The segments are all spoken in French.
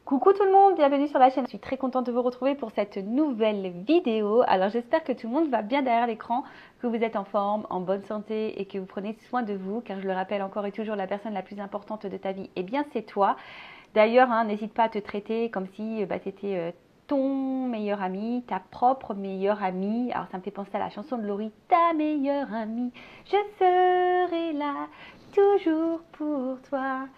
Coucou tout le monde, bienvenue sur la chaîne. Je suis très contente de vous retrouver pour cette nouvelle vidéo. Alors j'espère que tout le monde va bien derrière l'écran, que vous êtes en forme, en bonne santé et que vous prenez soin de vous, car je le rappelle encore et toujours, la personne la plus importante de ta vie, eh bien c'est toi. D'ailleurs, n'hésite pas à te traiter comme si tu étais ton meilleur ami, ta propre meilleure amie. Alors ça me fait penser à la chanson de Laurie, ta meilleure amie, je serai là toujours pour toi.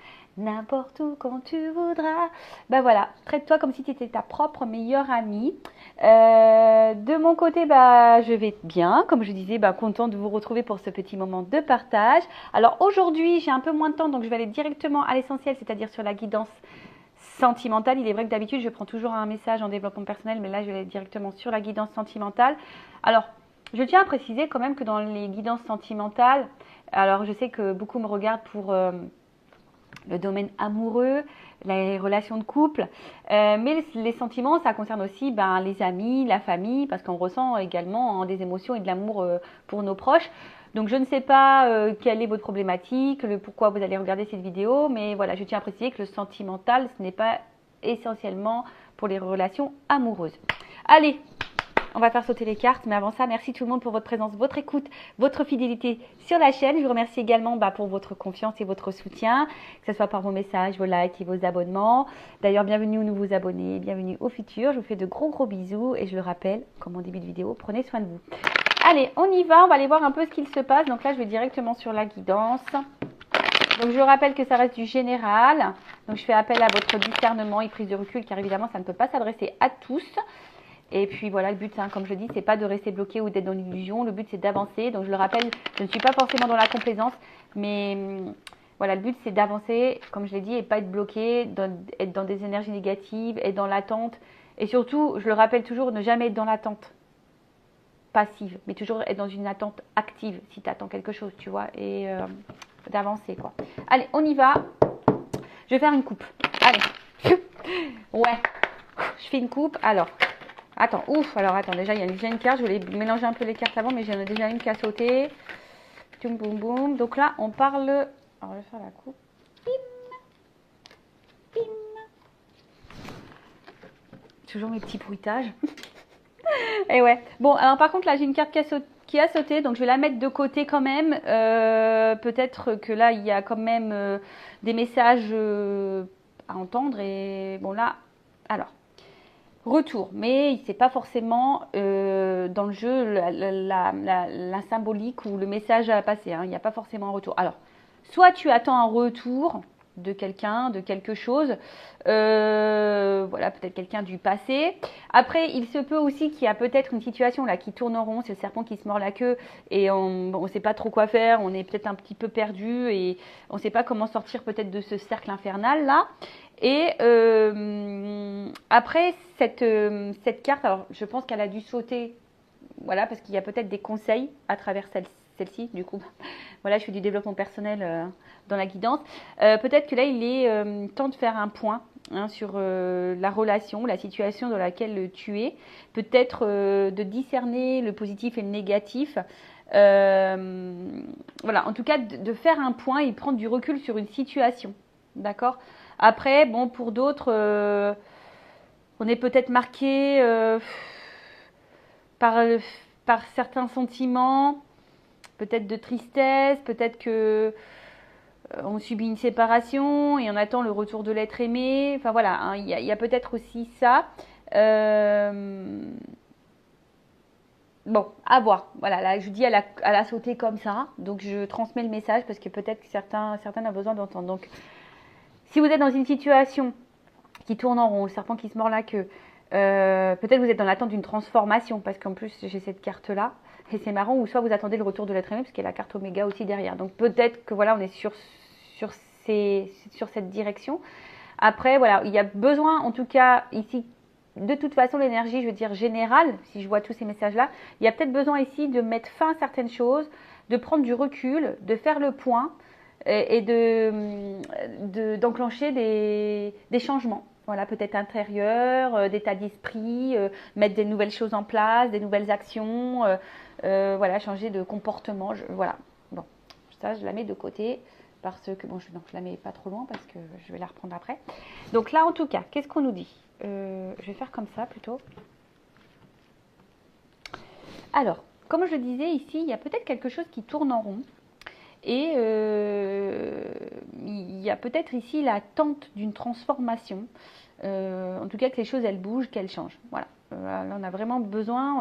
N'importe où, quand tu voudras. Ben voilà, traite-toi comme si tu étais ta propre meilleure amie. De mon côté, je vais bien. Comme je disais, contente de vous retrouver pour ce petit moment de partage. Alors aujourd'hui, j'ai un peu moins de temps, donc je vais aller directement à l'essentiel, c'est-à-dire sur la guidance sentimentale. Il est vrai que d'habitude, je prends toujours un message en développement personnel, mais là, je vais aller directement sur la guidance sentimentale. Alors, je tiens à préciser quand même que dans les guidances sentimentales, alors je sais que beaucoup me regardent pour le domaine amoureux, les relations de couple, mais les sentiments, ça concerne aussi les amis, la famille, parce qu'on ressent également des émotions et de l'amour pour nos proches. Donc je ne sais pas quelle est votre problématique, le pourquoi vous allez regarder cette vidéo, mais voilà, je tiens à préciser que le sentimental, ce n'est pas essentiellement pour les relations amoureuses. Allez, on va faire sauter les cartes, mais avant ça, merci tout le monde pour votre présence, votre écoute, votre fidélité sur la chaîne. Je vous remercie également pour votre confiance et votre soutien, que ce soit par vos messages, vos likes et vos abonnements. D'ailleurs, bienvenue aux nouveaux abonnés, bienvenue au futur. Je vous fais de gros bisous et je le rappelle, comme en début de vidéo, prenez soin de vous. Allez, on y va, on va aller voir un peu ce qu'il se passe. Donc là, je vais directement sur la guidance. Donc je rappelle que ça reste du général. Donc je fais appel à votre discernement et prise de recul, car évidemment, ça ne peut pas s'adresser à tous. Et puis voilà, le but, comme je dis, c'est pas de rester bloqué ou d'être dans l'illusion. Le but, c'est d'avancer. Donc je le rappelle, je ne suis pas forcément dans la complaisance, mais voilà, le but, c'est d'avancer, comme je l'ai dit, et pas être bloqué, être dans des énergies négatives, être dans l'attente. Et surtout, je le rappelle toujours, ne jamais être dans l'attente passive, mais toujours être dans une attente active si tu attends quelque chose, tu vois, et d'avancer, quoi. Allez, on y va. Je vais faire une coupe. Allez. Ouais. Je fais une coupe. Alors. Attends, attends, déjà il y a déjà une carte, je voulais mélanger un peu les cartes avant, mais j'en ai déjà une qui a sauté. Boum, boum, boum. Donc là, on parle... Alors, je vais faire la coupe. Bim, bim. Toujours mes petits bruitages. Et ouais. Bon, alors par contre, là, j'ai une carte qui a sauté, donc je vais la mettre de côté quand même. Peut-être que là, il y a quand même des messages à entendre. Et bon, là, alors... Retour, mais c'est pas forcément dans le jeu la symbolique ou le message à passer, il n'y a pas forcément un retour. Alors, soit tu attends un retour de quelqu'un, de quelque chose, voilà, peut-être quelqu'un du passé. Après, il se peut aussi qu'il y a peut-être une situation là qui tourne en rond, c'est le serpent qui se mord la queue et on ne sait pas trop quoi faire, on est peut-être un petit peu perdu et on ne sait pas comment sortir peut-être de ce cercle infernal là. Et après, cette carte, alors je pense qu'elle a dû sauter, voilà, parce qu'il y a peut-être des conseils à travers celle-ci, du coup. Voilà, je fais du développement personnel dans la guidance. Peut-être que là, il est temps de faire un point sur la relation, la situation dans laquelle tu es. Peut-être de discerner le positif et le négatif. Voilà, en tout cas, de faire un point et prendre du recul sur une situation. D'accord ? Après, bon, pour d'autres, on est peut-être marqué par certains sentiments, peut-être de tristesse, peut-être que on subit une séparation et on attend le retour de l'être aimé. Enfin voilà, il y a peut-être aussi ça. Bon, à voir. Voilà, là, je dis elle a sauté comme ça, donc je transmets le message parce que peut-être que certains ont besoin d'entendre. Donc, si vous êtes dans une situation qui tourne en rond, le serpent qui se mord la queue, peut-être vous êtes dans l'attente d'une transformation, parce qu'en plus j'ai cette carte-là, et c'est marrant, ou soit vous attendez le retour de l'être aimé, parce qu'il y a la carte Oméga aussi derrière. Donc peut-être que voilà, on est sur cette direction. Après, voilà, il y a besoin, en tout cas ici, de toute façon, l'énergie, je veux dire générale, si je vois tous ces messages-là, il y a peut-être besoin ici de mettre fin à certaines choses, de prendre du recul, de faire le point, et d'enclencher des changements. Voilà, peut-être intérieurs, d'état d'esprit, mettre des nouvelles choses en place, des nouvelles actions, voilà, changer de comportement. Voilà, bon, ça je la mets de côté. parce que, bon, non, je la mets pas trop loin parce que je vais la reprendre après. Donc là, en tout cas, qu'est-ce qu'on nous dit? Je vais faire comme ça plutôt. Alors, comme je le disais ici, il y a peut-être quelque chose qui tourne en rond. Et il y a peut-être ici l'attente d'une transformation. En tout cas, que les choses, elles bougent, qu'elles changent. Voilà. Là, on a vraiment besoin,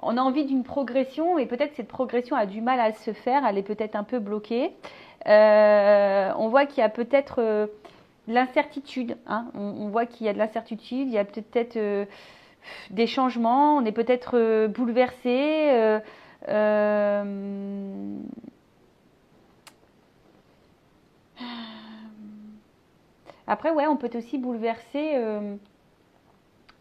on a envie d'une progression, et peut-être cette progression a du mal à se faire, elle est peut-être un peu bloquée. On voit qu'il y a peut-être l'incertitude. Hein. On voit qu'il y a de l'incertitude, il y a peut-être des changements, on est peut-être bouleversé. Après, ouais, on peut être aussi bouleversé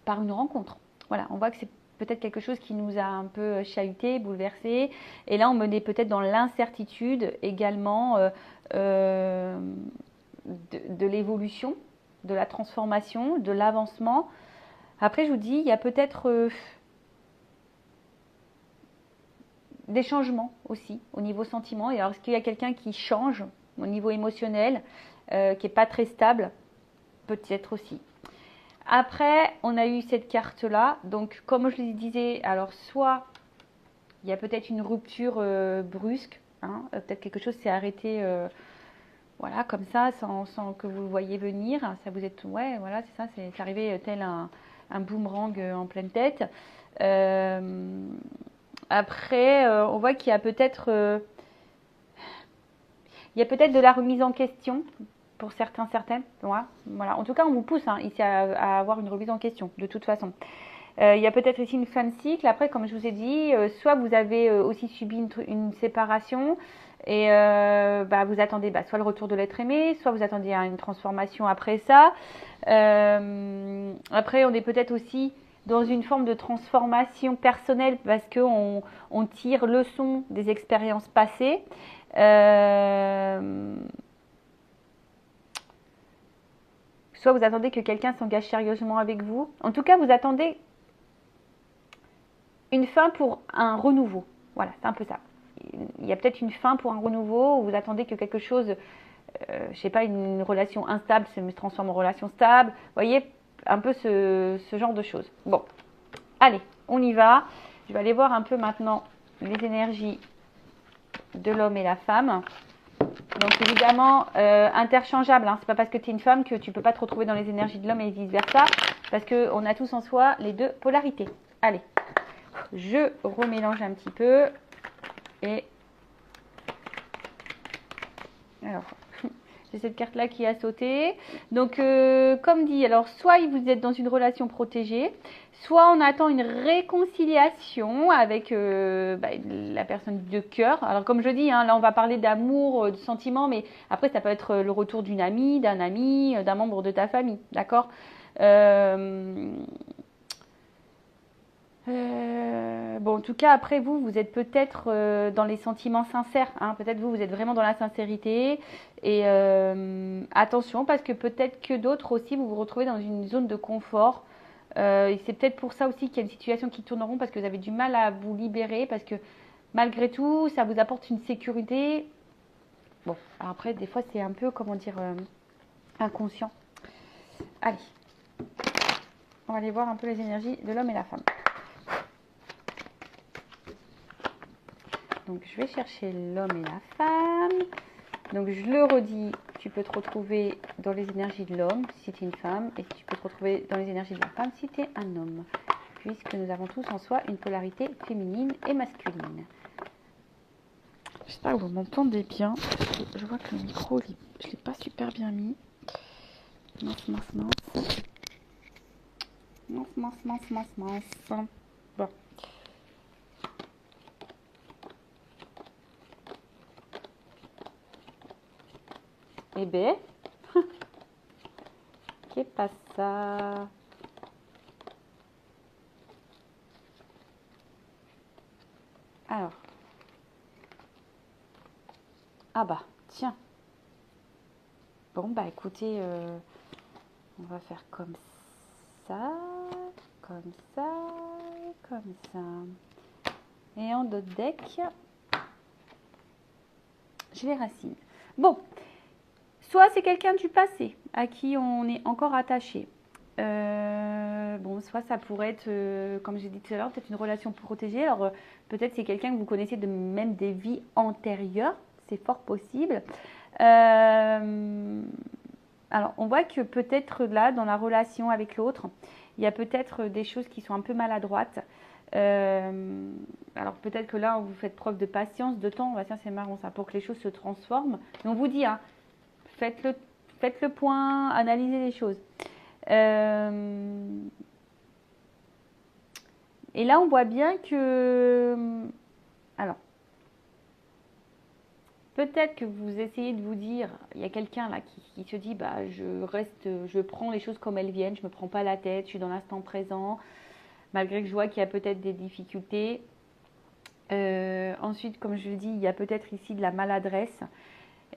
par une rencontre. Voilà, on voit que c'est peut-être quelque chose qui nous a un peu chahuté, bouleversé. Et là, on est peut-être dans l'incertitude également de l'évolution, de la transformation, de l'avancement. Après, je vous dis, il y a peut-être des changements aussi au niveau sentiment. Et alors, est-ce qu'il y a quelqu'un qui change au niveau émotionnel, qui n'est pas très stable? Peut-être aussi. Après, on a eu cette carte-là. Donc, comme je le disais, alors soit il y a peut-être une rupture brusque, hein, peut-être quelque chose s'est arrêté, voilà, comme ça, sans que vous le voyiez venir. Ça vous est, ouais, voilà, c'est ça, c'est arrivé tel un boomerang en pleine tête. Après, on voit qu'il y a peut-être de la remise en question pour certains, certaines. Voilà. En tout cas, on vous pousse ici à avoir une remise en question, de toute façon. Il y a peut-être ici une fin de cycle. Après, comme je vous ai dit, soit vous avez aussi subi une séparation et vous attendez soit le retour de l'être aimé, soit vous attendez une transformation après ça. Après, on est peut-être aussi dans une forme de transformation personnelle parce qu'on tire leçon des expériences passées. Soit vous attendez que quelqu'un s'engage sérieusement avec vous. En tout cas, vous attendez une fin pour un renouveau. Voilà, c'est un peu ça. Il y a peut-être une fin pour un renouveau, ou vous attendez que quelque chose, je sais pas, une relation instable se transforme en relation stable. Vous voyez, un peu ce genre de choses. Bon, allez, on y va. Je vais aller voir un peu maintenant les énergies de l'homme et la femme. Donc évidemment, interchangeable. Hein. C'est pas parce que tu es une femme que tu peux pas te retrouver dans les énergies de l'homme et vice versa. Parce qu'on a tous en soi les deux polarités. Allez, je remélange un petit peu. Et alors, j'ai cette carte-là qui a sauté. Donc, comme dit, alors soit vous êtes dans une relation protégée, soit on attend une réconciliation avec la personne de cœur. Alors, comme je dis, hein, là, on va parler d'amour, de sentiments, mais après, ça peut être le retour d'une amie, d'un ami, d'un membre de ta famille, d'accord? Bon, en tout cas, après vous êtes peut-être dans les sentiments sincères. Hein. Peut-être vous êtes vraiment dans la sincérité. Et attention, parce que peut-être que d'autres aussi, vous vous retrouvez dans une zone de confort. Et c'est peut-être pour ça aussi qu'il y a une situation qui tourne en rond, parce que vous avez du mal à vous libérer, parce que malgré tout, ça vous apporte une sécurité. Bon, alors après, des fois, c'est un peu, comment dire, inconscient. Allez, on va aller voir un peu les énergies de l'homme et la femme. Donc, je vais chercher l'homme et la femme. Donc, je le redis, tu peux te retrouver dans les énergies de l'homme si tu es une femme, et tu peux te retrouver dans les énergies de la femme si tu es un homme, puisque nous avons tous en soi une polarité féminine et masculine. J'espère que vous m'entendez bien. Je vois que le micro, je ne l'ai pas super bien mis. Mince. Bon. Eh bien, qu'est-ce que ça? Alors. Ah bah, tiens. Bon, bah écoutez, on va faire comme ça, comme ça, comme ça. Et en d'autres deck, j'ai les racines. Bon, soit c'est quelqu'un du passé à qui on est encore attaché. Bon, soit ça pourrait être, comme j'ai dit tout à l'heure, peut-être une relation protégée. Alors, peut-être c'est quelqu'un que vous connaissez de même des vies antérieures. C'est fort possible. Alors, on voit que peut-être là, dans la relation avec l'autre, il y a peut-être des choses qui sont un peu maladroites. Alors, peut-être que là, vous faites preuve de patience, de temps. Bah, tiens, c'est marrant ça, pour que les choses se transforment. Mais on vous dit, hein, faites le point, analysez les choses. Et là, on voit bien que... Alors, peut-être que vous essayez de vous dire, il y a quelqu'un là qui se dit, bah, je prends les choses comme elles viennent, je ne me prends pas la tête, je suis dans l'instant présent, malgré que je vois qu'il y a peut-être des difficultés. Ensuite, comme je le dis, il y a peut-être ici de la maladresse.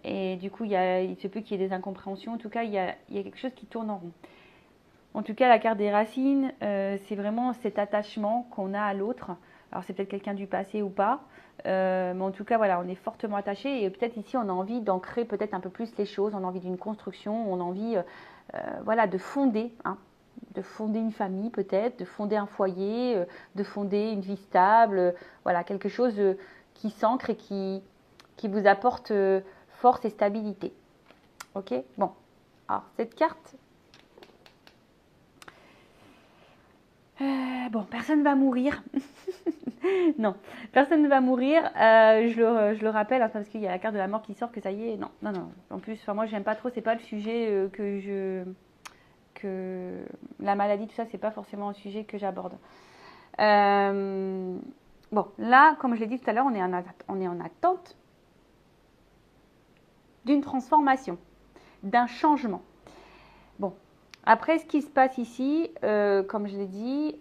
Et du coup, il se peut qu'il y ait des incompréhensions. En tout cas, il y a quelque chose qui tourne en rond. En tout cas, la carte des racines, c'est vraiment cet attachement qu'on a à l'autre. Alors, c'est peut-être quelqu'un du passé ou pas. Mais en tout cas, voilà, on est fortement attaché. Et peut-être ici, on a envie d'ancrer peut-être un peu plus les choses. On a envie d'une construction. On a envie voilà, de fonder. Hein, de fonder une famille peut-être. De fonder un foyer. De fonder une vie stable. Voilà, quelque chose qui s'ancre et qui vous apporte force et stabilité. Ok. Bon. Alors, cette carte... bon, personne ne va mourir. Non, personne ne va mourir. Je le rappelle, hein, parce qu'il y a la carte de la mort qui sort, que ça y est. Non, non, non. En plus, moi, j'aime pas trop. C'est pas le sujet que la maladie, tout ça, c'est pas forcément un sujet que j'aborde. Bon, là, comme je l'ai dit tout à l'heure, on est en attente d'une transformation, d'un changement. Bon, après, ce qui se passe ici, comme je l'ai dit,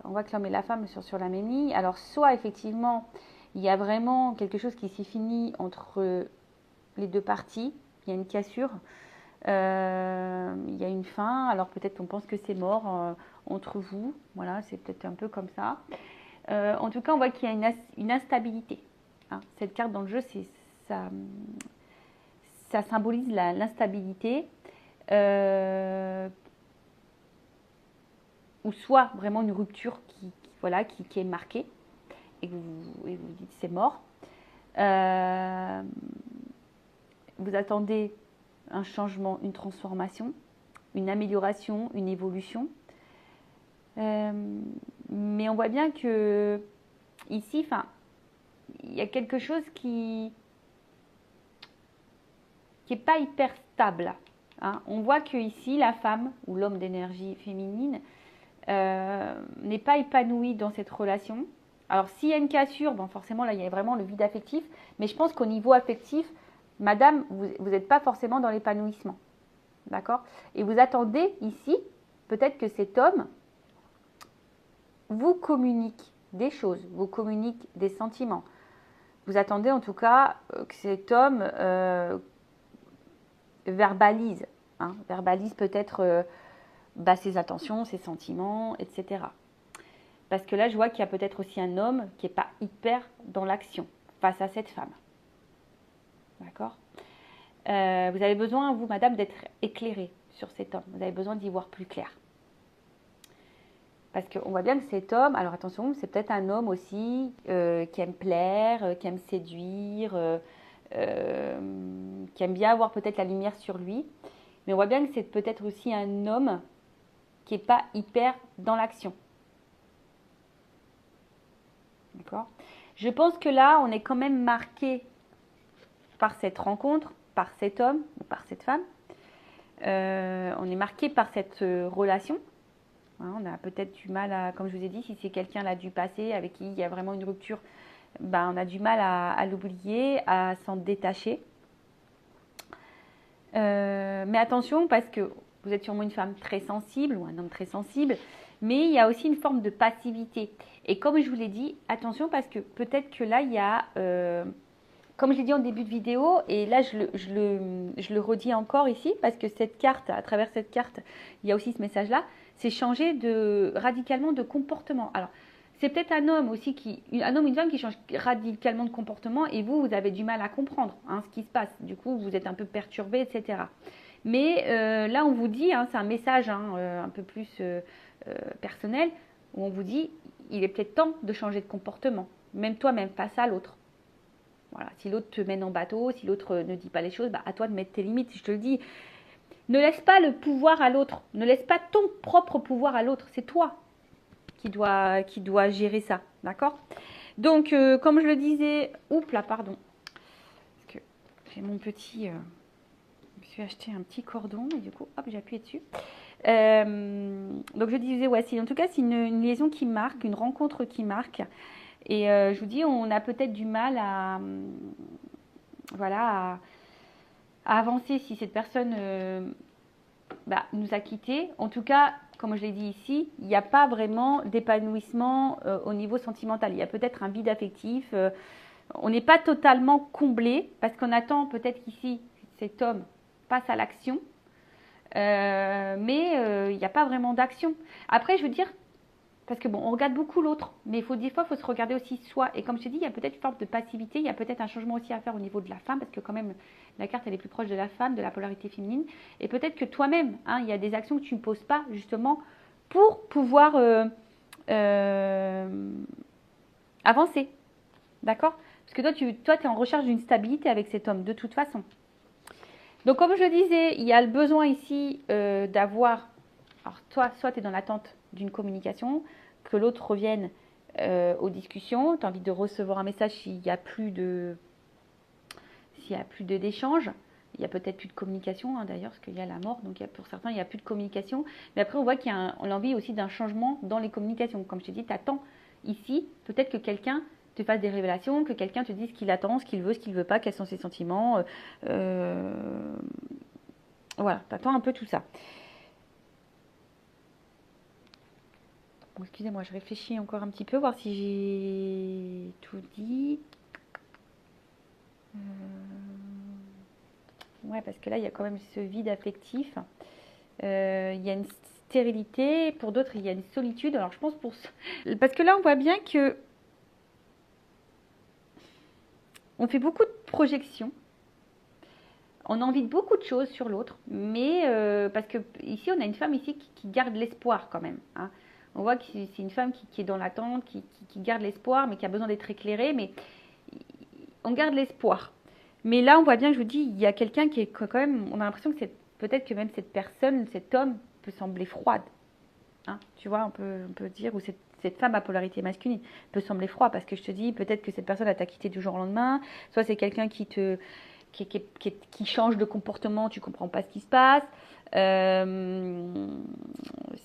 on voit que l'homme et la femme sont sur la même ligne. Alors, soit effectivement, il y a vraiment quelque chose qui s'est fini entre les deux parties. Il y a une cassure, il y a une fin. Alors, peut-être on pense que c'est mort entre vous. Voilà, c'est peut-être un peu comme ça. En tout cas, on voit qu'il y a une instabilité. Hein. Cette carte dans le jeu, ça symbolise l'instabilité. Ou soit vraiment une rupture qui est marquée et vous dites c'est mort. Vous attendez un changement, une transformation, une amélioration, une évolution. Mais on voit bien que ici, il y a quelque chose qui n'est pas hyper stable. Hein. On voit que ici, la femme ou l'homme d'énergie féminine n'est pas épanoui dans cette relation. Alors, s'il y a une cassure, bon, forcément, là, il y a vraiment le vide affectif. Mais je pense qu'au niveau affectif, madame, vous n'êtes pas forcément dans l'épanouissement. D'accord? Et vous attendez ici, peut-être que cet homme vous communique des choses, vous communique des sentiments. Vous attendez en tout cas que cet homme verbalise. Hein, verbalise peut-être... ses intentions, ses sentiments, etc. Parce que là, je vois qu'il y a peut-être aussi un homme qui n'est pas hyper dans l'action face à cette femme. D'accord? Vous avez besoin, vous, madame, d'être éclairée sur cet homme. Vous avez besoin d'y voir plus clair. Parce qu'on voit bien que cet homme, alors attention, c'est peut-être un homme aussi qui aime plaire, qui aime séduire, qui aime bien avoir peut-être la lumière sur lui. Mais on voit bien que c'est peut-être aussi un homme qui n'est pas hyper dans l'action. D'accord? Je pense que là, on est quand même marqué par cette rencontre, par cet homme ou par cette femme. On est marqué par cette relation. Hein, on a peut-être du mal à, comme je vous ai dit, si c'est quelqu'un là du passé avec qui il y a vraiment une rupture, on a du mal à l'oublier, à s'en détacher. Mais attention, parce que vous êtes sûrement une femme très sensible ou un homme très sensible, mais il y a aussi une forme de passivité. Et comme je vous l'ai dit, attention parce que peut-être que là, il y a, comme je l'ai dit en début de vidéo, et là, je le redis encore ici, parce que cette carte, à travers cette carte, il y a aussi ce message-là, c'est changer radicalement de comportement. Alors, c'est peut-être un homme aussi, un homme ou une femme qui change radicalement de comportement et vous avez du mal à comprendre hein, ce qui se passe. Du coup, vous êtes un peu perturbé, etc. Mais là, on vous dit, hein, c'est un message hein, un peu plus personnel, où on vous dit, il est peut-être temps de changer de comportement, même toi-même, face à l'autre. Voilà, si l'autre te mène en bateau, si l'autre ne dit pas les choses, bah, à toi de mettre tes limites, je te le dis. Ne laisse pas le pouvoir à l'autre, ne laisse pas ton propre pouvoir à l'autre, c'est toi qui doit gérer ça, d'accord? Donc, comme je le disais, oups là, pardon, parce que j'ai mon petit, je me suis acheté un petit cordon et du coup, hop, j'ai appuyé dessus. Donc je disais, ouais, en tout cas, c'est une liaison qui marque, une rencontre qui marque. Et je vous dis, on a peut-être du mal à, voilà, à avancer si cette personne nous a quittés. En tout cas, comme je l'ai dit ici, il n'y a pas vraiment d'épanouissement au niveau sentimental. Il y a peut-être un vide affectif. On n'est pas totalement comblé parce qu'on attend peut-être qu'ici, cet homme passe à l'action. Mais il n'y a pas vraiment d'action. Après, je veux dire, parce que bon, on regarde beaucoup l'autre, mais des fois, il faut se regarder aussi soi. Et comme je te dis, il y a peut-être une forme de passivité, il y a peut-être un changement aussi à faire au niveau de la femme, parce que quand même, la carte, elle est plus proche de la femme, de la polarité féminine. Et peut-être que toi-même, hein, il y a des actions que tu ne poses pas, justement, pour pouvoir avancer. D'accord? Parce que toi, tu es en recherche d'une stabilité avec cet homme, de toute façon. Donc, comme je le disais, il y a le besoin ici d'avoir... Alors, toi, soit tu es dans l'attente d'une communication, que l'autre revienne aux discussions. Tu as envie de recevoir un message s'il n'y a plus d'échange. Il n'y a peut-être plus de communication, hein, d'ailleurs, parce qu'il y a la mort. Donc, pour certains, il n'y a plus de communication. Mais après, on voit qu'il y a l'envie aussi d'un changement dans les communications. Comme je t'ai dit, tu attends ici, peut-être que quelqu'un te fasse des révélations, que quelqu'un te dise ce qu'il attend, ce qu'il veut, ce qu'il ne veut pas, quels sont ses sentiments. Voilà, tu attends un peu tout ça. Bon, excusez-moi, je réfléchis encore un petit peu, voir si j'ai tout dit. Ouais, parce que là, il y a quand même ce vide affectif. Il y a une stérilité. Pour d'autres, il y a une solitude. Alors, je pense parce que là, on voit bien que on fait beaucoup de projections. On a envie de beaucoup de choses sur l'autre. Mais parce que ici, on a une femme ici qui garde l'espoir quand même. Hein. On voit que c'est une femme qui est dans l'attente, qui garde l'espoir, mais qui a besoin d'être éclairée. Mais on garde l'espoir. Mais là, on voit bien, je vous dis, il y a quelqu'un qui est quand même... On a l'impression que peut-être que même cette personne, cet homme, peut sembler froide. Hein, tu vois, on peut dire, ou cette femme à polarité masculine peut sembler froide, parce que je te dis, peut-être que cette personne t'a quitté du jour au lendemain, soit c'est quelqu'un qui change de comportement, tu comprends pas ce qui se passe.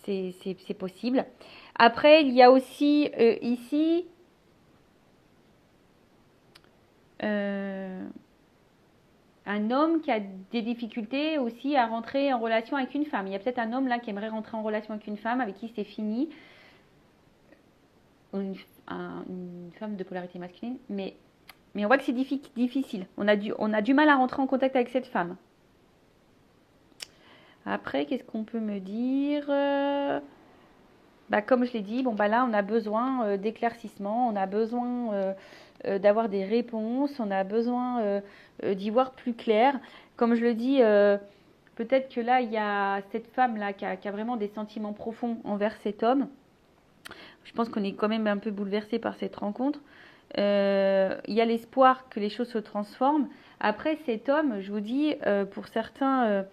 C'est possible. Après, il y a aussi ici un homme qui a des difficultés aussi à rentrer en relation avec une femme. Il y a peut-être un homme là qui aimerait rentrer en relation avec une femme avec qui c'est fini. Une femme de polarité masculine, mais on voit que c'est difficile. On a du mal à rentrer en contact avec cette femme. Après, qu'est-ce qu'on peut me dire? Comme je l'ai dit, là, on a besoin d'éclaircissement, on a besoin d'avoir des réponses, on a besoin d'y voir plus clair. Comme je le dis, peut-être que là, il y a cette femme-là qui a vraiment des sentiments profonds envers cet homme. Je pense qu'on est quand même un peu bouleversé par cette rencontre. Il y a l'espoir que les choses se transforment. Après, cet homme, je vous dis, pour certains,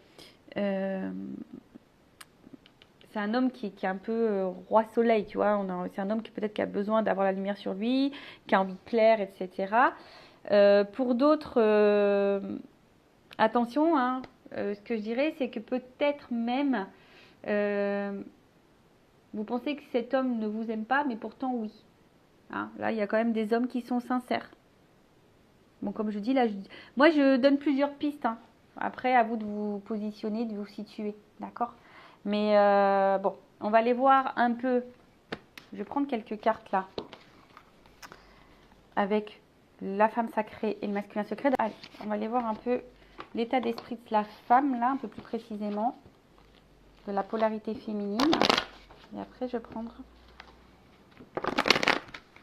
c'est un homme qui est un peu roi soleil, tu vois. C'est un homme qui peut-être qui a besoin d'avoir la lumière sur lui, qui a envie de plaire, etc. Pour d'autres, attention, hein, ce que je dirais, c'est que peut-être même... vous pensez que cet homme ne vous aime pas, mais pourtant oui. Hein, là, il y a quand même des hommes qui sont sincères. Bon, comme je dis, là, moi, je donne plusieurs pistes. Hein. Après, à vous de vous positionner, de vous situer. D'accord? Mais bon, on va aller voir un peu. Je vais prendre quelques cartes là. Avec la femme sacrée et le masculin secret. Allez, on va aller voir un peu l'état d'esprit de la femme, là, un peu plus précisément. De la polarité féminine. Et après, je vais prendre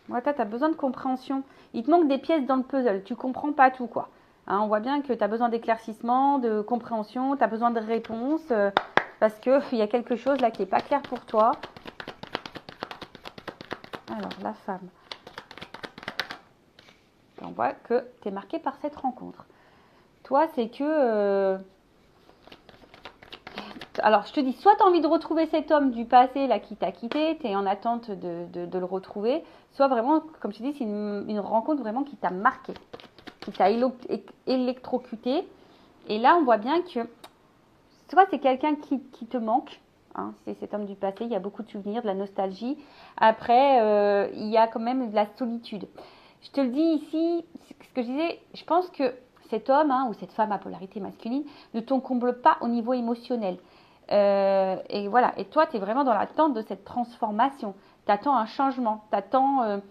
Ouais, toi, tu as besoin de compréhension. Il te manque des pièces dans le puzzle. Tu comprends pas tout, quoi. Hein, on voit bien que tu as besoin d'éclaircissement, de compréhension, tu as besoin de réponses, parce qu'il y a quelque chose là qui n'est pas clair pour toi. Alors, la femme. On voit que tu es marqué par cette rencontre. Toi, c'est que... alors, je te dis, soit tu as envie de retrouver cet homme du passé là qui t'a quitté, tu es en attente de le retrouver, soit vraiment, comme je te dis, c'est une rencontre vraiment qui t'a marqué, qui t'a électrocuté. Et là, on voit bien que soit c'est quelqu'un qui te manque, hein, c'est cet homme du passé, il y a beaucoup de souvenirs, de la nostalgie. Après, il y a quand même de la solitude. Je te le dis ici, ce que je disais, je pense que cet homme ou cette femme à polarité masculine ne t'en comble pas au niveau émotionnel. Et voilà, et toi, tu es vraiment dans l'attente de cette transformation. Tu attends un changement, t'attends, hein.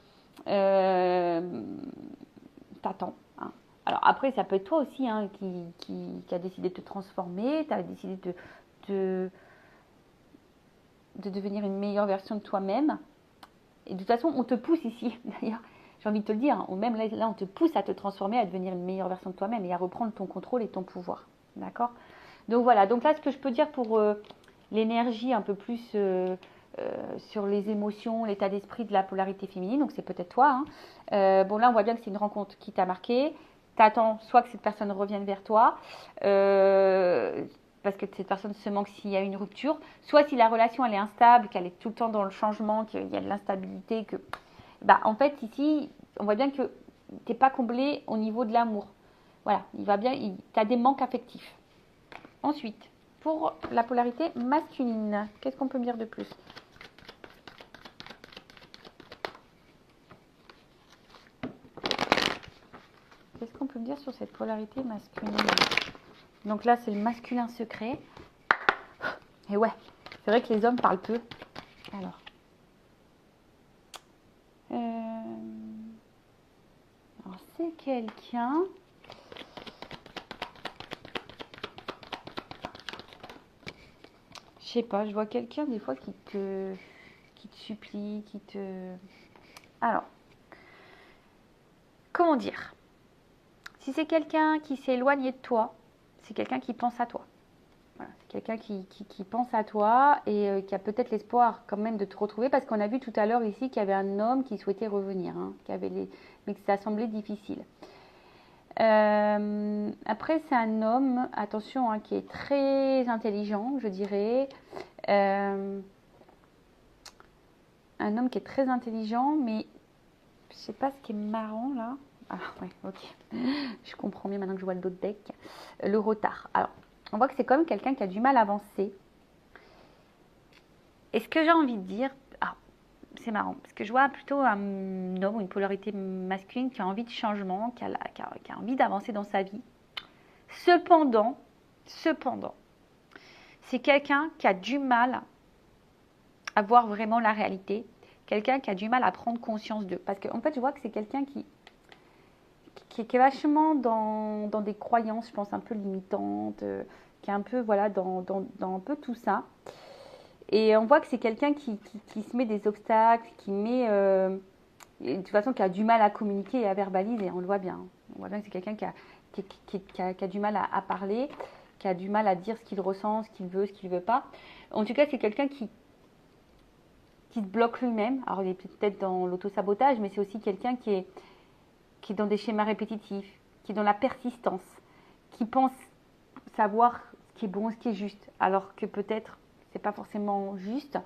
Alors après, ça peut être toi aussi qui a décidé de te transformer, tu as décidé de, de devenir une meilleure version de toi-même. Et de toute façon, on te pousse ici, d'ailleurs, j'ai envie de te le dire, ou même là, on te pousse à te transformer, à devenir une meilleure version de toi-même et à reprendre ton contrôle et ton pouvoir. D'accord? Donc voilà, donc là, ce que je peux dire pour l'énergie un peu plus sur les émotions, l'état d'esprit de la polarité féminine, donc c'est peut-être toi. Hein. Bon, là, on voit bien que c'est une rencontre qui t'a marqué. T'attends soit que cette personne revienne vers toi, parce que cette personne se manque s'il y a une rupture, soit si la relation elle est instable, qu'elle est tout le temps dans le changement, qu'il y a de l'instabilité, que bah en fait ici on voit bien que t'es pas comblé au niveau de l'amour. Voilà, il va bien, tu as des manques affectifs. Ensuite, pour la polarité masculine, qu'est-ce qu'on peut me dire de plus? Qu'est-ce qu'on peut me dire sur cette polarité masculine? Donc là, c'est le masculin secret. Et ouais, c'est vrai que les hommes parlent peu. Alors, c'est quelqu'un... Je sais pas, je vois quelqu'un des fois qui te supplie, qui te... Alors, comment dire? Si c'est quelqu'un qui s'est éloigné de toi, c'est quelqu'un qui pense à toi. Voilà, c'est quelqu'un qui pense à toi et qui a peut-être l'espoir quand même de te retrouver parce qu'on a vu tout à l'heure ici qu'il y avait un homme qui souhaitait revenir, hein, mais que ça semblait difficile. Après, c'est un homme, attention, hein, qui est très intelligent, je dirais. Un homme qui est très intelligent, mais je sais pas ce qui est marrant là. Ah ouais, ok. Je comprends mieux maintenant que je vois le dos de deck. Le retard. Alors, on voit que c'est quand même quelqu'un qui a du mal à avancer. Et ce que j'ai envie de dire, c'est marrant, parce que je vois plutôt un homme ou une polarité masculine qui a envie de changement, qui a envie d'avancer dans sa vie. Cependant, c'est quelqu'un qui a du mal à voir vraiment la réalité, quelqu'un qui a du mal à prendre conscience d'eux. Parce qu'en fait, je vois que c'est quelqu'un qui est vachement dans des croyances, je pense, un peu limitantes, qui est un peu, voilà, dans un peu tout ça. Et on voit que c'est quelqu'un qui se met des obstacles, de toute façon, qui a du mal à communiquer et à verbaliser, on le voit bien. On voit bien que c'est quelqu'un qui a du mal à parler, qui a du mal à dire ce qu'il ressent, ce qu'il veut, ce qu'il ne veut pas. En tout cas, c'est quelqu'un qui se bloque lui-même. Alors, il est peut-être dans l'auto-sabotage, mais c'est aussi quelqu'un qui est dans des schémas répétitifs, qui est dans la persistance, qui pense savoir ce qui est bon, ce qui est juste, alors que peut-être c'est pas forcément juste.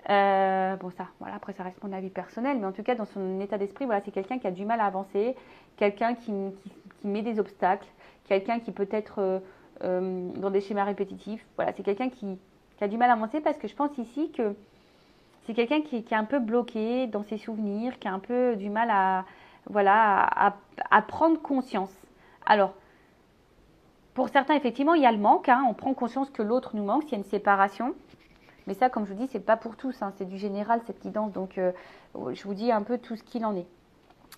Bon ça, voilà, après ça reste mon avis personnel, mais en tout cas dans son état d'esprit, voilà, c'est quelqu'un qui a du mal à avancer, quelqu'un qui met des obstacles, quelqu'un qui peut être dans des schémas répétitifs. Voilà, c'est quelqu'un qui a du mal à avancer parce que je pense ici que c'est quelqu'un qui est un peu bloqué dans ses souvenirs, qui a un peu du mal à prendre conscience. Alors, pour certains, effectivement, il y a le manque. Hein, on prend conscience que l'autre nous manque, s'il y a une séparation. Mais ça, comme je vous dis, c'est pas pour tous. Hein, c'est du général, cette guidance. Donc, je vous dis un peu tout ce qu'il en est.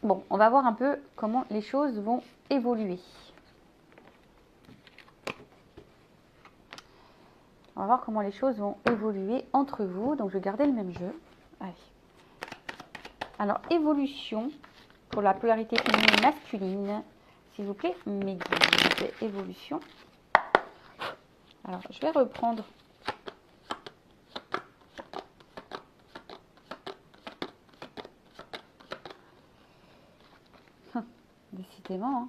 Bon, on va voir un peu comment les choses vont évoluer. On va voir comment les choses vont évoluer entre vous. Donc, je vais garder le même jeu. Allez. Alors, évolution pour la polarité féminine masculine. S'il vous plaît, mes guides. Évolution. Alors, je vais reprendre. Décidément, hein.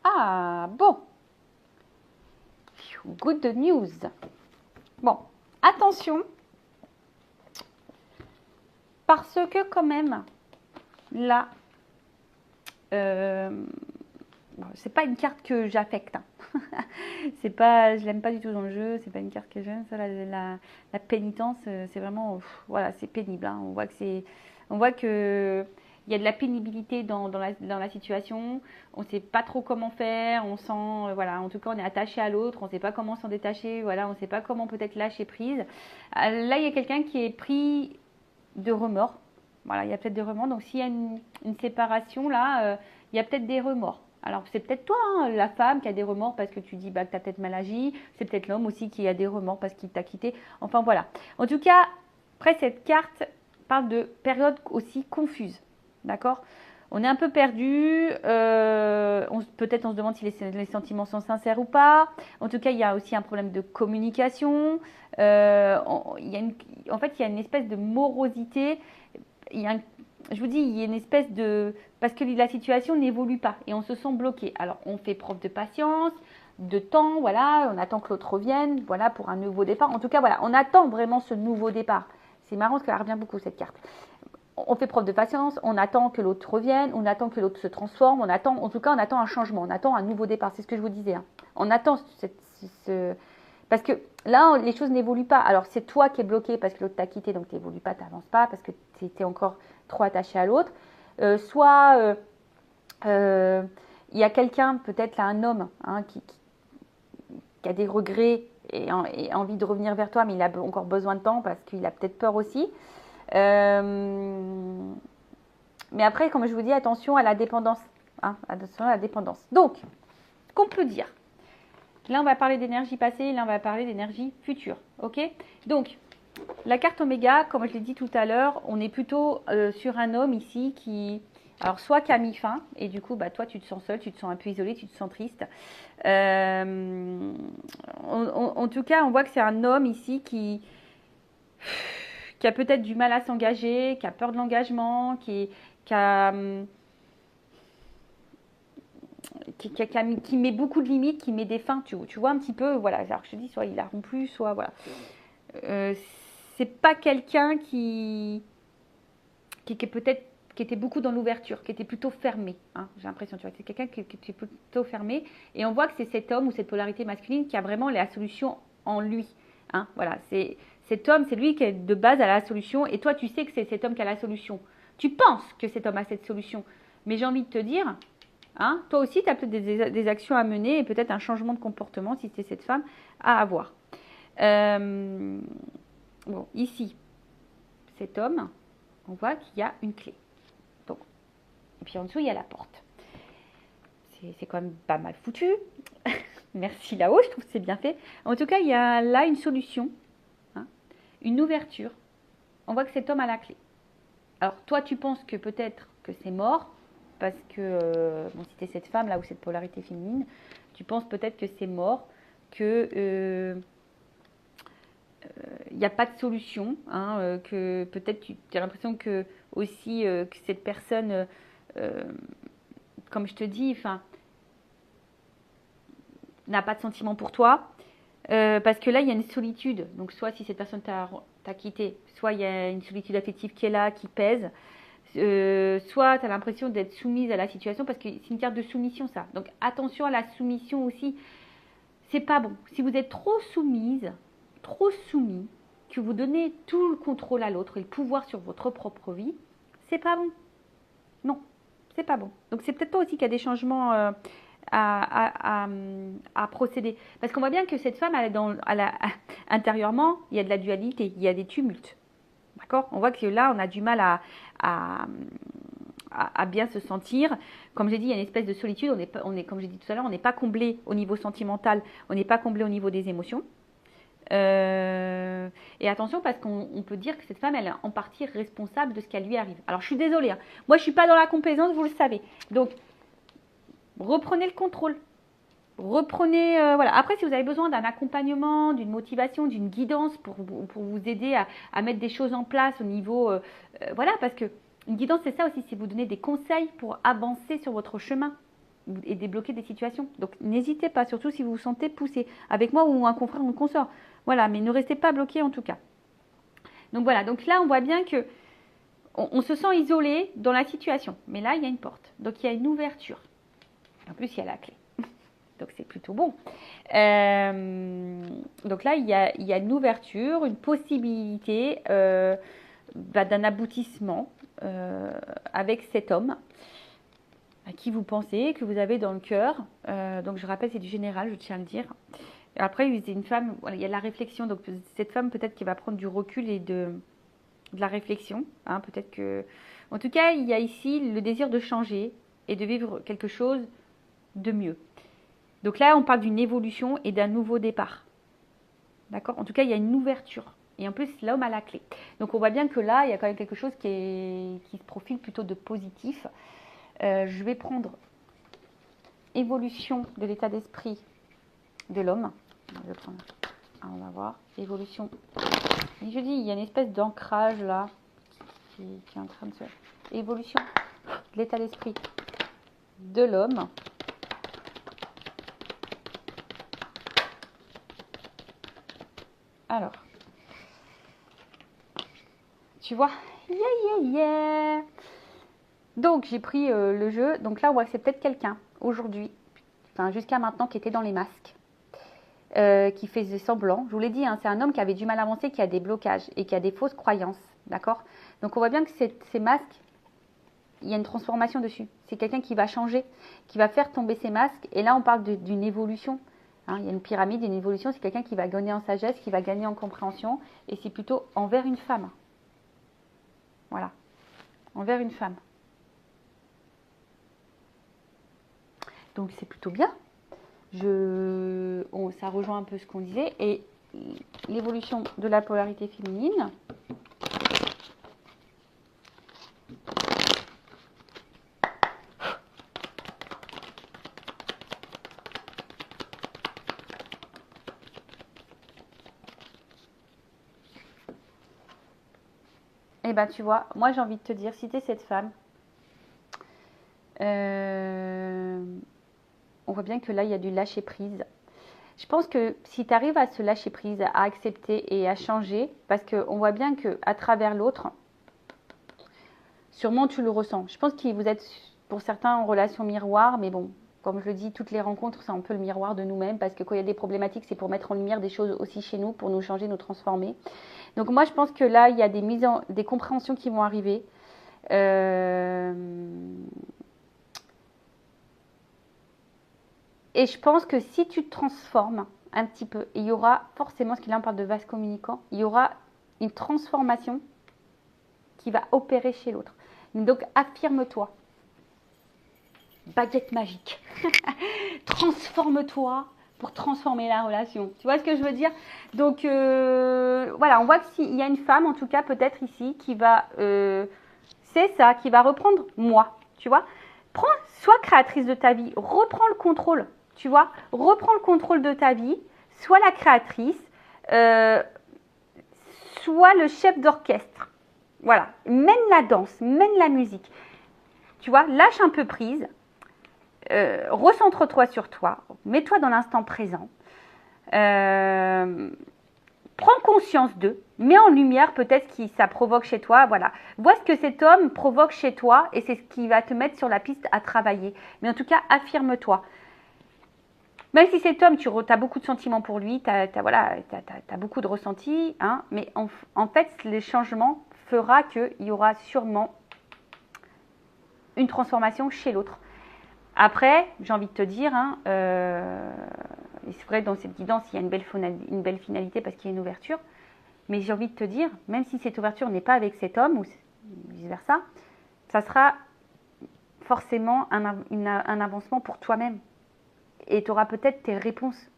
Ah, bon. Good news. Bon, attention. Parce que quand même, là, c'est pas une carte que j'affecte. Hein. C'est pas, je l'aime pas du tout dans le jeu. C'est pas une carte que j'aime. Ça, la pénitence, c'est vraiment, voilà, c'est pénible. Hein. On voit que il y a de la pénibilité dans la situation. On ne sait pas trop comment faire. On sent, voilà, en tout cas, on est attaché à l'autre. On ne sait pas comment s'en détacher. Voilà, on ne sait pas comment peut-être lâcher prise. Là, il y a quelqu'un qui est pris de remords. Voilà, il y a peut-être des remords. Donc, s'il y a une séparation, là, il y a peut-être des remords. Alors, c'est peut-être toi, hein, la femme, qui a des remords parce que tu dis bah, que tu as peut-être mal agi. C'est peut-être l'homme aussi qui a des remords parce qu'il t'a quitté. Enfin, voilà. En tout cas, après, cette carte parle de période aussi confuse. D'accord ? On est un peu perdu. Peut-être on se demande si les sentiments sont sincères ou pas. En tout cas, il y a aussi un problème de communication. En fait, il y a une espèce de morosité. Je vous dis, il y a une espèce de... Parce que la situation n'évolue pas et on se sent bloqué. Alors, on fait preuve de patience, de temps, voilà. On attend que l'autre revienne, voilà, pour un nouveau départ. En tout cas, voilà, on attend vraiment ce nouveau départ. C'est marrant parce qu'elle revient beaucoup, cette carte. On fait preuve de patience, on attend que l'autre revienne, on attend que l'autre se transforme, en tout cas, on attend un changement, on attend un nouveau départ. C'est ce que je vous disais. Hein. On attend parce que là, les choses n'évoluent pas. Alors, c'est toi qui es bloqué parce que l'autre t'a quitté, donc tu n'évolues pas, tu n'avances pas parce que tu étais encore trop attaché à l'autre. Soit il y a quelqu'un, peut-être là, un homme, hein, qui a des regrets et envie de revenir vers toi, mais il a encore besoin de temps parce qu'il a peut-être peur aussi. Mais après, comme je vous dis, attention à la dépendance. Hein, attention à la dépendance. Donc, qu'on peut dire. Là, on va parler d'énergie passée, là, on va parler d'énergie future. Ok ? Donc, la carte Oméga, comme je l'ai dit tout à l'heure, on est plutôt sur un homme ici qui... Alors, soit qui a mis fin, et du coup, bah, toi, tu te sens seul, tu te sens un peu isolé, tu te sens triste. En tout cas, on voit que c'est un homme ici qui a peut-être du mal à s'engager, qui a peur de l'engagement, qui met beaucoup de limites, qui met des fins, tu vois un petit peu, voilà, alors je te dis, soit il a rompu, soit voilà. C'est pas quelqu'un qui était beaucoup dans l'ouverture, qui était plutôt fermé, hein, j'ai l'impression, tu vois, c'est quelqu'un qui était plutôt fermé, et on voit que c'est cet homme ou cette polarité masculine qui a vraiment la solution en lui, hein, voilà, cet homme, c'est lui qui est de base à la solution, et toi, tu sais que c'est cet homme qui a la solution. Tu penses que cet homme a cette solution, mais j'ai envie de te dire, hein, toi aussi, tu as peut-être des actions à mener et peut-être un changement de comportement, si c'est cette femme, à avoir. Bon, ici, cet homme, on voit qu'il y a une clé. Donc, et puis en dessous, il y a la porte. C'est quand même pas mal foutu. Merci là-haut, je trouve que c'est bien fait. En tout cas, il y a là une solution. Une ouverture, on voit que cet homme a la clé. Alors, toi, tu penses que peut-être que c'est mort, parce que, bon, si tu es cette femme, là, ou cette polarité féminine, tu penses peut-être que c'est mort, que n'y a pas de solution, hein, que peut-être tu as l'impression que aussi que cette personne, comme je te dis, n'a pas de sentiment pour toi. Parce que là, il y a une solitude. Donc, soit si cette personne t'a quitté, soit il y a une solitude affective qui est là, qui pèse. Soit tu as l'impression d'être soumise à la situation, parce que c'est une carte de soumission, ça. Donc, attention à la soumission aussi. C'est pas bon. Si vous êtes trop soumise, trop soumis, que vous donnez tout le contrôle à l'autre et le pouvoir sur votre propre vie, c'est pas bon. Non, c'est pas bon. Donc, c'est peut-être toi aussi qui a des changements... À procéder. Parce qu'on voit bien que cette femme, intérieurement, il y a de la dualité, il y a des tumultes. D'accord ? On voit que là, on a du mal à à bien se sentir. Comme j'ai dit, il y a une espèce de solitude. Comme j'ai dit tout à l'heure, on n'est pas comblé au niveau sentimental, on n'est pas comblé au niveau des émotions. Et attention parce qu'on peut dire que cette femme, elle est en partie responsable de ce qui lui arrive. Alors je suis désolée, hein. Moi je suis pas dans la complaisance, vous le savez. Donc reprenez le contrôle. Reprenez, voilà. Après, si vous avez besoin d'un accompagnement, d'une motivation, d'une guidance pour vous aider à mettre des choses en place au niveau, voilà, parce que une guidance, c'est ça aussi, c'est vous donner des conseils pour avancer sur votre chemin et débloquer des situations. Donc, n'hésitez pas, surtout si vous vous sentez poussé, avec moi ou un confrère ou une consort. Voilà, mais ne restez pas bloqué en tout cas. Donc voilà, donc là, on voit bien que on se sent isolé dans la situation. Mais là, il y a une porte. Donc, il y a une ouverture. En plus, il y a la clé. Donc, c'est plutôt bon. Donc là, il y a une ouverture, une possibilité d'un aboutissement avec cet homme à qui vous pensez, que vous avez dans le cœur. Donc, je rappelle, c'est du général, je tiens à le dire. Après, c'est une femme, voilà, il y a la réflexion. Donc, cette femme, peut-être qui va prendre du recul et de la réflexion. Hein, peut-être que... En tout cas, il y a ici le désir de changer et de vivre quelque chose de mieux. Donc là, on parle d'une évolution et d'un nouveau départ. D'accord? En tout cas, il y a une ouverture. Et en plus, l'homme a la clé. Donc, on voit bien que là, il y a quand même quelque chose qui se profile plutôt de positif. Je vais prendre évolution de l'état d'esprit de l'homme. On va voir. Évolution. Et je dis, il y a une espèce d'ancrage là qui est en train de se... Évolution de l'état d'esprit de l'homme. Alors, tu vois, yeah. Donc, j'ai pris le jeu. Donc là, on voit que c'est peut-être quelqu'un, aujourd'hui, enfin jusqu'à maintenant, qui était dans les masques, qui faisait semblant. Je vous l'ai dit, hein, c'est un homme qui avait du mal à avancer, qui a des blocages et qui a des fausses croyances, d'accord? Donc, on voit bien que ces masques, il y a une transformation dessus. C'est quelqu'un qui va changer, qui va faire tomber ces masques. Et là, on parle d'une évolution. Hein, il y a une pyramide, une évolution, c'est quelqu'un qui va gagner en sagesse, qui va gagner en compréhension, et c'est plutôt envers une femme. Voilà, envers une femme. Donc c'est plutôt bien. Ça rejoint un peu ce qu'on disait. Et l'évolution de la polarité féminine. Eh bien, tu vois, moi j'ai envie de te dire, si tu es cette femme, on voit bien que là, il y a du lâcher prise. Je pense que si tu arrives à se lâcher prise, à accepter et à changer, parce qu'on voit bien qu'à travers l'autre, sûrement tu le ressens. Je pense que vous êtes, pour certains, en relation miroir, mais bon, comme je le dis, toutes les rencontres, c'est un peu le miroir de nous-mêmes, parce que quand il y a des problématiques, c'est pour mettre en lumière des choses aussi chez nous, pour nous changer, nous transformer. Donc moi, je pense que là, il y a des compréhensions qui vont arriver. Et je pense que si tu te transformes un petit peu, il y aura forcément, parce que là on parle de vase communicant, il y aura une transformation qui va opérer chez l'autre. Donc affirme-toi. Baguette magique. Transforme-toi pour transformer la relation. Tu vois ce que je veux dire? Donc voilà, on voit qu'il y a une femme, en tout cas peut-être ici, qui va, c'est ça, qui va reprendre moi. Tu vois? Sois créatrice de ta vie, reprends le contrôle. Tu vois? Reprends le contrôle de ta vie, sois la créatrice, sois le chef d'orchestre. Voilà, mène la danse, mène la musique. Tu vois? Lâche un peu prise. Recentre-toi sur toi, mets-toi dans l'instant présent, prends conscience d'eux, mets en lumière peut-être ce que ça provoque chez toi, voilà. Vois ce que cet homme provoque chez toi et c'est ce qui va te mettre sur la piste à travailler. Mais en tout cas, affirme-toi. Même si cet homme, tu as beaucoup de sentiments pour lui, tu as beaucoup de ressentis, hein, mais en fait, le changement fera qu'il y aura sûrement une transformation chez l'autre. Après, j'ai envie de te dire, hein, et c'est vrai, dans cette guidance, il y a une belle finalité parce qu'il y a une ouverture. Mais j'ai envie de te dire, même si cette ouverture n'est pas avec cet homme ou vice-versa, ça sera forcément un avancement pour toi-même. Et tu auras peut-être tes réponses.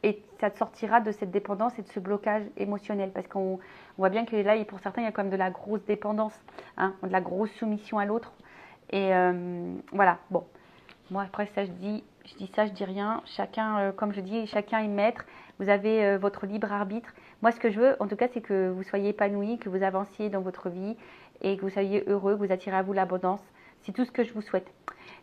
Et ça te sortira de cette dépendance et de ce blocage émotionnel. Parce qu'on voit bien que là, pour certains, il y a quand même de la grosse dépendance, hein, de la grosse soumission à l'autre. Et voilà, bon. Moi, après, ça, je dis ça, je dis rien. Chacun, comme je dis, chacun est maître. Vous avez votre libre arbitre. Moi, ce que je veux, en tout cas, c'est que vous soyez épanoui, que vous avanciez dans votre vie et que vous soyez heureux, que vous attirez à vous l'abondance. C'est tout ce que je vous souhaite.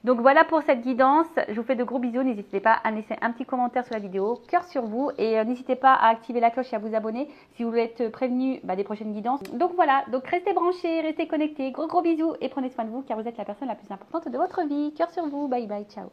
Donc voilà pour cette guidance. Je vous fais de gros bisous. N'hésitez pas à laisser un petit commentaire sur la vidéo. Cœur sur vous. Et n'hésitez pas à activer la cloche et à vous abonner si vous voulez être prévenu des prochaines guidances. Donc voilà. Donc restez branchés, restez connectés. Gros bisous et prenez soin de vous car vous êtes la personne la plus importante de votre vie. Cœur sur vous. Bye bye. Ciao.